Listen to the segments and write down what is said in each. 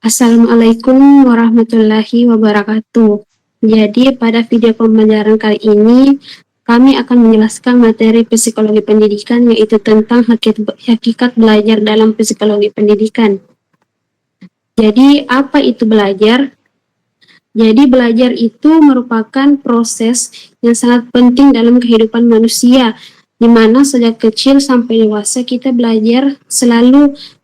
Assalamualaikum warahmatullahi wabarakatuh. Jadi pada video pembelajaran kali ini kami akan menjelaskan materi psikologi pendidikan, yaitu tentang hakikat belajar dalam psikologi pendidikan. Jadi apa itu belajar? Jadi belajar itu merupakan proses yang sangat penting dalam kehidupan manusia, di mana sejak kecil sampai dewasa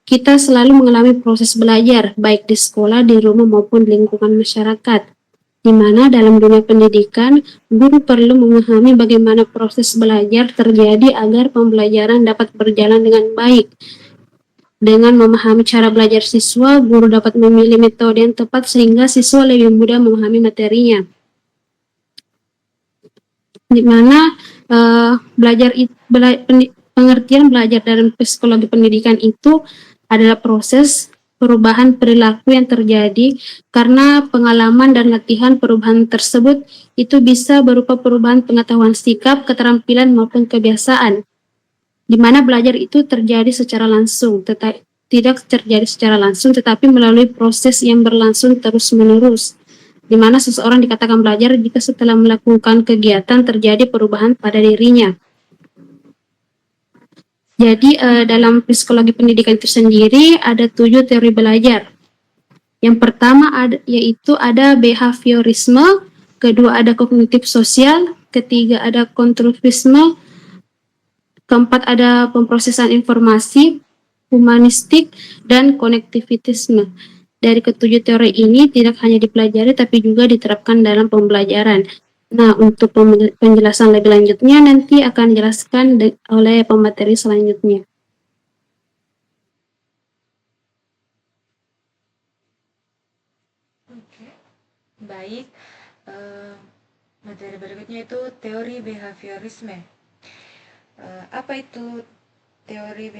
kita selalu mengalami proses belajar, baik di sekolah, di rumah, maupun di lingkungan masyarakat. Di mana dalam dunia pendidikan, guru perlu memahami bagaimana proses belajar terjadi agar pembelajaran dapat berjalan dengan baik. Dengan memahami cara belajar siswa, guru dapat memilih metode yang tepat sehingga siswa lebih mudah memahami materinya. Di mana pengertian belajar dalam psikologi pendidikan itu adalah proses perubahan perilaku yang terjadi karena pengalaman dan latihan. Perubahan tersebut itu bisa berupa perubahan pengetahuan, sikap, keterampilan, maupun kebiasaan, di mana belajar itu terjadi secara langsung, tidak terjadi secara langsung, tetapi melalui proses yang berlangsung terus-menerus, di mana seseorang dikatakan belajar jika setelah melakukan kegiatan terjadi perubahan pada dirinya. Jadi dalam psikologi pendidikan itu sendiri ada 7 teori belajar. Yang pertama yaitu ada behaviorisme, kedua ada kognitif sosial, ketiga ada konstruktivisme, keempat ada pemrosesan informasi, humanistik, dan konektivitisme. Dari ketujuh teori ini tidak hanya dipelajari tapi juga diterapkan dalam pembelajaran. Nah, untuk penjelasan lebih lanjutnya nanti akan dijelaskan oleh pemateri selanjutnya. Oke, baik. Materi berikutnya itu teori behaviorisme. Apa itu teori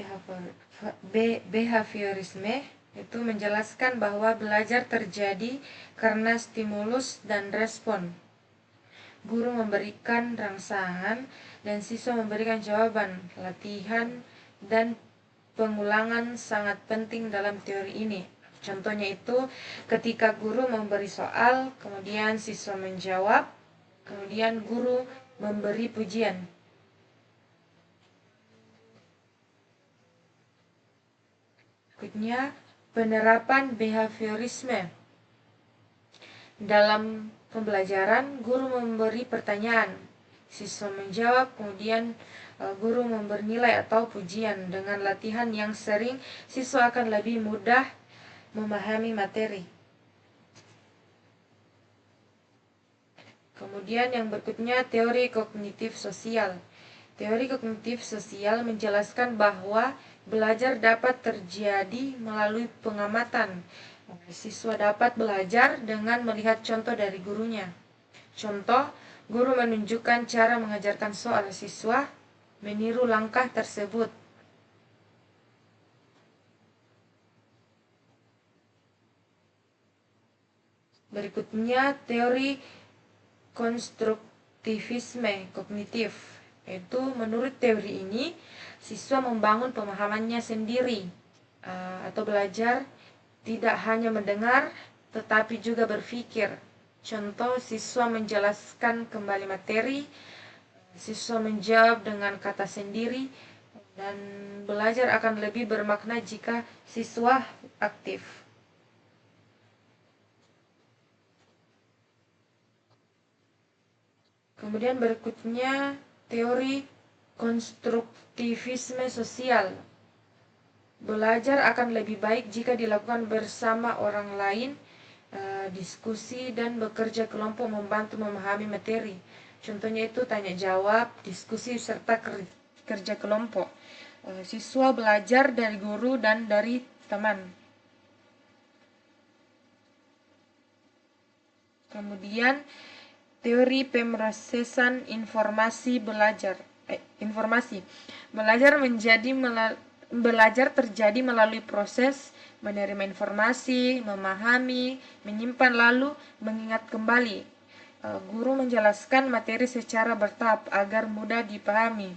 behaviorisme? Itu menjelaskan bahwa belajar terjadi karena stimulus dan respon. Guru memberikan rangsangan dan siswa memberikan jawaban. Latihan dan pengulangan sangat penting dalam teori ini. Contohnya itu ketika guru memberi soal, kemudian siswa menjawab, kemudian guru memberi pujian. Berikutnya, penerapan behaviorisme. Dalam pembelajaran, guru memberi pertanyaan, siswa menjawab, kemudian guru memberi nilai atau pujian. Dengan latihan yang sering, siswa akan lebih mudah memahami materi. Kemudian yang berikutnya, teori kognitif sosial. Teori kognitif sosial menjelaskan bahwa belajar dapat terjadi melalui pengamatan. Siswa dapat belajar dengan melihat contoh dari gurunya. Contoh, guru menunjukkan cara mengajarkan soal, siswa meniru langkah tersebut. Berikutnya, teori konstruktivisme kognitif. Itu menurut teori ini, siswa membangun pemahamannya sendiri atau belajar tidak hanya mendengar tetapi juga berpikir. Contoh, siswa menjelaskan kembali materi, siswa menjawab dengan kata sendiri, dan belajar akan lebih bermakna jika siswa aktif. Kemudian berikutnya teori konstruktivisme sosial. Belajar akan lebih baik jika dilakukan bersama orang lain, diskusi dan bekerja kelompok membantu memahami materi. Contohnya itu tanya jawab, diskusi, serta kerja kelompok. Siswa belajar dari guru dan dari teman. Kemudian teori pemrosesan informasi belajar. Belajar terjadi melalui proses menerima informasi, memahami, menyimpan, lalu mengingat kembali. Guru menjelaskan materi secara bertahap agar mudah dipahami.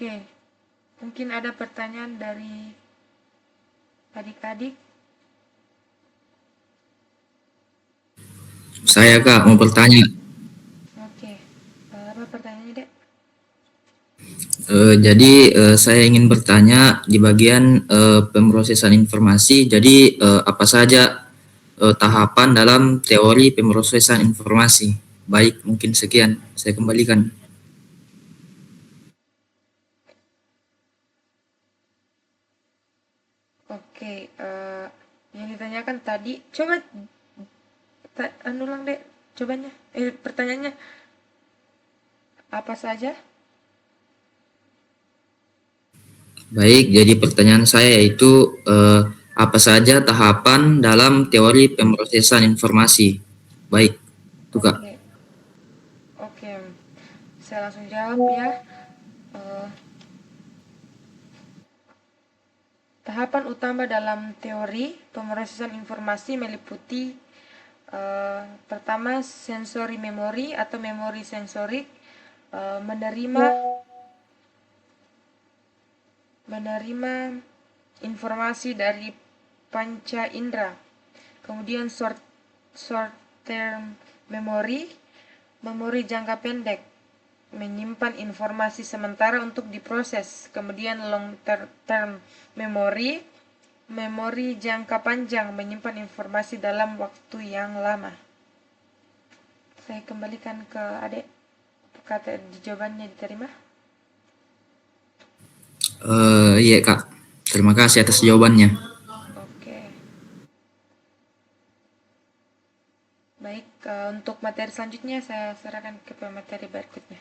Oke, mungkin ada pertanyaan dari adik-adik. Saya Kak mau bertanya. Oke, apa pertanyaannya, Dek? Jadi saya ingin bertanya di bagian pemrosesan informasi. Jadi apa saja tahapan dalam teori pemrosesan informasi? Baik, mungkin sekian. Saya kembalikan. Oke, yang ditanyakan tadi, coba ulang, Dek, cobanya. Pertanyaannya apa saja? Baik, jadi pertanyaan saya itu apa saja tahapan dalam teori pemrosesan informasi? Baik, itu Kak. Oke, oke, saya langsung jawab ya. Eh, Tahapan utama dalam teori pemrosesan informasi meliputi pertama sensori memori atau memori sensorik, menerima informasi dari panca indera. Kemudian short term memory, memori jangka pendek, menyimpan informasi sementara untuk diproses. Kemudian long term memory, memori jangka panjang, menyimpan informasi dalam waktu yang lama. Saya kembalikan ke adik, kata jawabannya diterima. Iya Kak, terima kasih atas jawabannya. Oke. Baik, untuk materi selanjutnya saya serahkan ke pemateri berikutnya.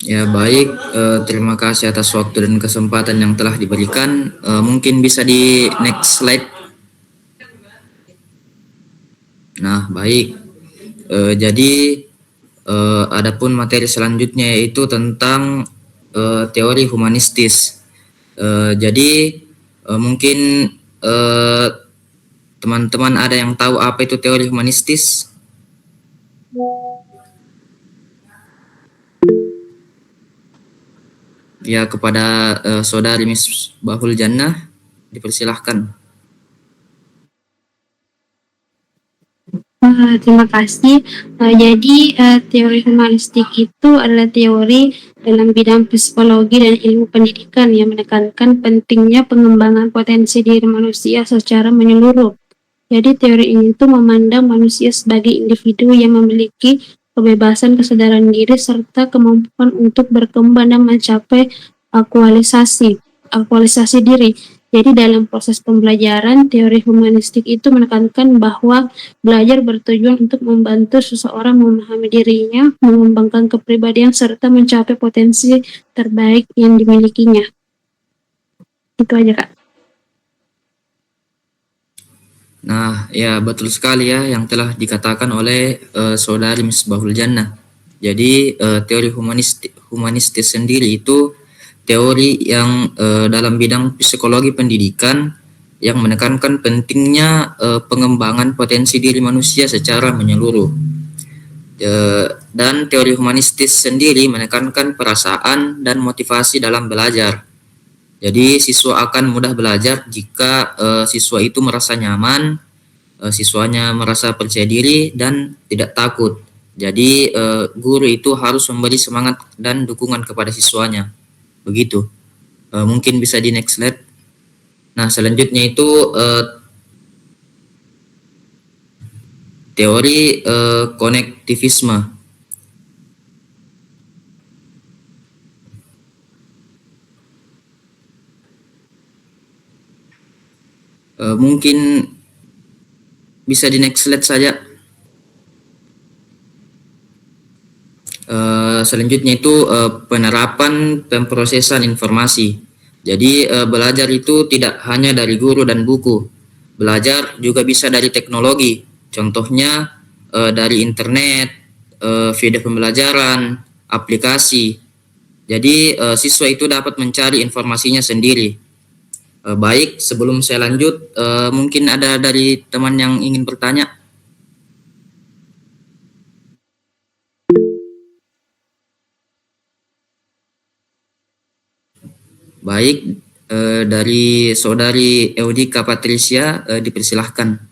Ya baik, terima kasih atas waktu dan kesempatan yang telah diberikan. Mungkin bisa di next slide. Nah baik, jadi adapun materi selanjutnya yaitu tentang teori humanistis. Jadi mungkin teman-teman ada yang tahu apa itu teori humanistis? Ya, kepada saudari Miss Bahul Jannah dipersilahkan. Terima kasih. Jadi teori humanistik itu adalah teori dalam bidang psikologi dan ilmu pendidikan yang menekankan pentingnya pengembangan potensi diri manusia secara menyeluruh. Jadi teori ini tuh memandang manusia sebagai individu yang memiliki kebebasan kesadaran diri serta kemampuan untuk berkembang dan mencapai aktualisasi diri. Jadi dalam proses pembelajaran, teori humanistik itu menekankan bahwa belajar bertujuan untuk membantu seseorang memahami dirinya, mengembangkan kepribadian, serta mencapai potensi terbaik yang dimilikinya. Itu aja, Kak. Nah, ya betul sekali ya yang telah dikatakan oleh saudari Miss Bahul Jannah. Jadi teori humanistis sendiri itu teori yang dalam bidang psikologi pendidikan yang menekankan pentingnya pengembangan potensi diri manusia secara menyeluruh. Dan teori humanistis sendiri menekankan perasaan dan motivasi dalam belajar. Jadi siswa akan mudah belajar jika siswa itu merasa nyaman, siswanya merasa percaya diri dan tidak takut. Jadi guru itu harus memberi semangat dan dukungan kepada siswanya. Begitu. Mungkin bisa di next slide. Nah, selanjutnya itu teori konektivisme. Mungkin bisa di next slide saja. Selanjutnya itu penerapan pemrosesan informasi. Jadi belajar itu tidak hanya dari guru dan buku. Belajar juga bisa dari teknologi. Contohnya dari internet, video pembelajaran, aplikasi. Jadi siswa itu dapat mencari informasinya sendiri. Baik, sebelum saya lanjut, mungkin ada dari teman yang ingin bertanya. Baik, dari Saudari Eudika Patricia, dipersilahkan.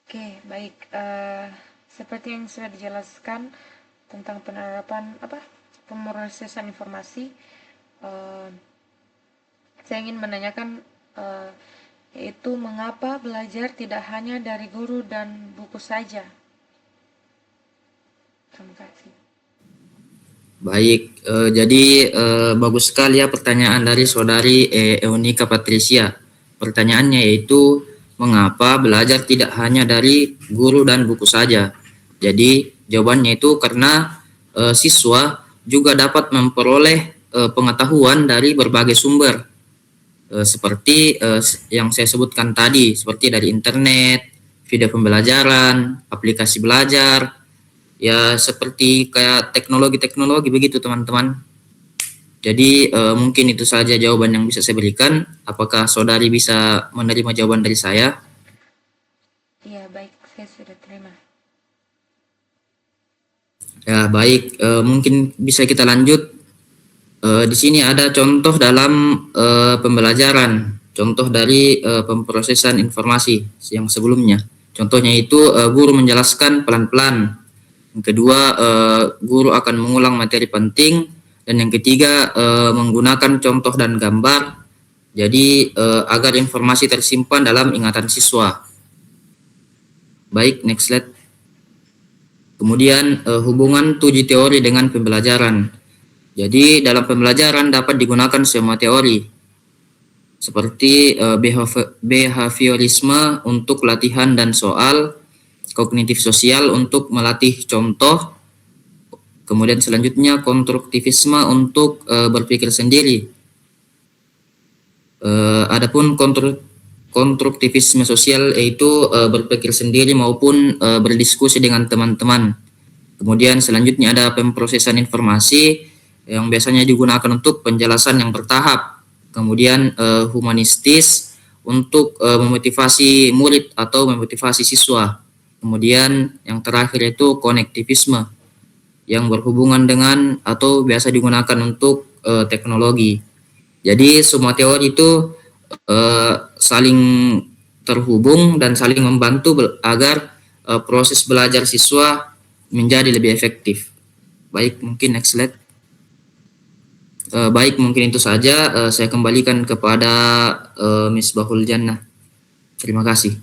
Oke, baik. Seperti yang sudah dijelaskan tentang penerapan pemrosesan informasi, saya ingin menanyakan yaitu mengapa belajar tidak hanya dari guru dan buku saja. Terima kasih. Baik, jadi bagus sekali ya pertanyaan dari Saudari Eunika Patricia. Pertanyaannya yaitu mengapa belajar tidak hanya dari guru dan buku saja. Jadi jawabannya itu karena siswa juga dapat memperoleh pengetahuan dari berbagai sumber, seperti yang saya sebutkan tadi, seperti dari internet, video pembelajaran, aplikasi belajar, ya seperti kayak teknologi-teknologi begitu teman-teman. Jadi mungkin itu saja jawaban yang bisa saya berikan. Apakah saudari bisa menerima jawaban dari saya? Iya, baik, saya sudah terima. Ya baik, mungkin bisa kita lanjut. Di sini ada contoh dalam pembelajaran, contoh dari pemrosesan informasi yang sebelumnya. Contohnya itu guru menjelaskan pelan-pelan. Yang kedua, guru akan mengulang materi penting. Dan yang ketiga, menggunakan contoh dan gambar. Jadi, agar informasi tersimpan dalam ingatan siswa. Baik, next slide. Kemudian, hubungan tujuh teori dengan pembelajaran. Jadi, dalam pembelajaran dapat digunakan semua teori. Seperti behaviorisme untuk latihan dan soal, kognitif sosial untuk melatih contoh, kemudian selanjutnya konstruktivisme untuk berpikir sendiri. Adapun konstruktivisme sosial yaitu berpikir sendiri maupun berdiskusi dengan teman-teman. Kemudian selanjutnya ada pemrosesan informasi yang biasanya digunakan untuk penjelasan yang bertahap. Kemudian humanistis untuk memotivasi murid atau memotivasi siswa. Kemudian yang terakhir itu konektivisme yang berhubungan dengan atau biasa digunakan untuk teknologi. Jadi semua teori itu saling terhubung dan saling membantu agar proses belajar siswa menjadi lebih efektif. Baik, mungkin next slide. Baik, mungkin itu saja. Saya kembalikan kepada Misbahul Jannah. Terima kasih.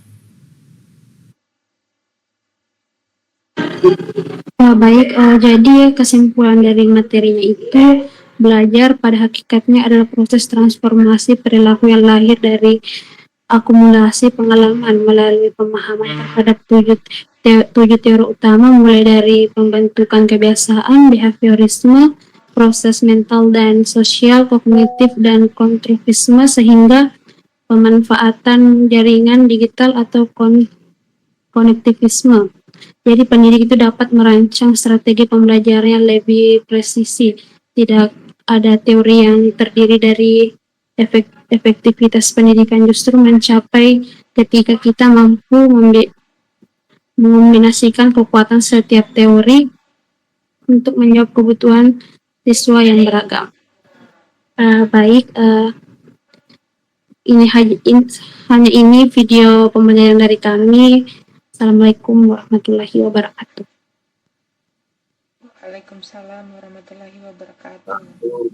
Baik, jadi kesimpulan dari materinya itu belajar pada hakikatnya adalah proses transformasi perilaku yang lahir dari akumulasi pengalaman melalui pemahaman terhadap tujuh teori utama, mulai dari pembentukan kebiasaan, behaviorisme, proses mental dan sosial, kognitif dan konstruktivisme, sehingga pemanfaatan jaringan digital atau konektivisme. Jadi pendidik itu dapat merancang strategi pembelajaran yang lebih presisi. Tidak ada teori yang terdiri dari efektivitas pendidikan justru mencapai ketika kita mampu mengombinasikan kekuatan setiap teori untuk menjawab kebutuhan siswa yang beragam. Hanya ini video pembelajaran dari kami. Assalamualaikum warahmatullahi wabarakatuh. Waalaikumsalam warahmatullahi wabarakatuh.